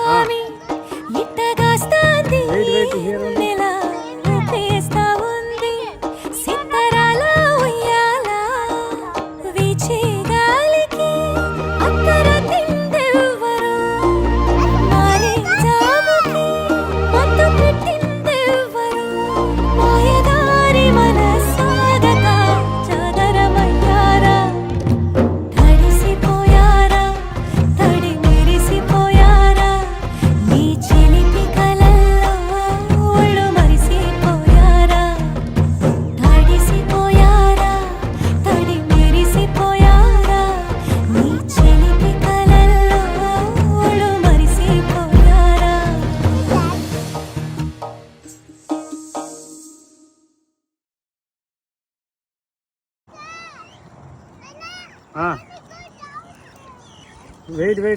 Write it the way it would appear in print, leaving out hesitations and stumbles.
స్వామి ఇట్టగాస్తాంది నెల తీస్తా ఉంది సిత్తరాల ఉయ్యాల వీచే గాలికి అత్తర తిందెవ్వరు మారే జాముకి మత్తు పెట్టిందెవ్వరు మాయదారి మనసాగక చాదరమయ్యారా తడిసిపోయారా తడి మెరిసిపోయారా నీ చిలిపి కలల్లో ఒళ్ళు మరిసిపోయారా తడిసిపోయారా తడి మెరిసిపోయారా నీ చిలిపి కలల్లో ఒళ్ళు మరిసిపోయారా వెయిట్ వెయిట్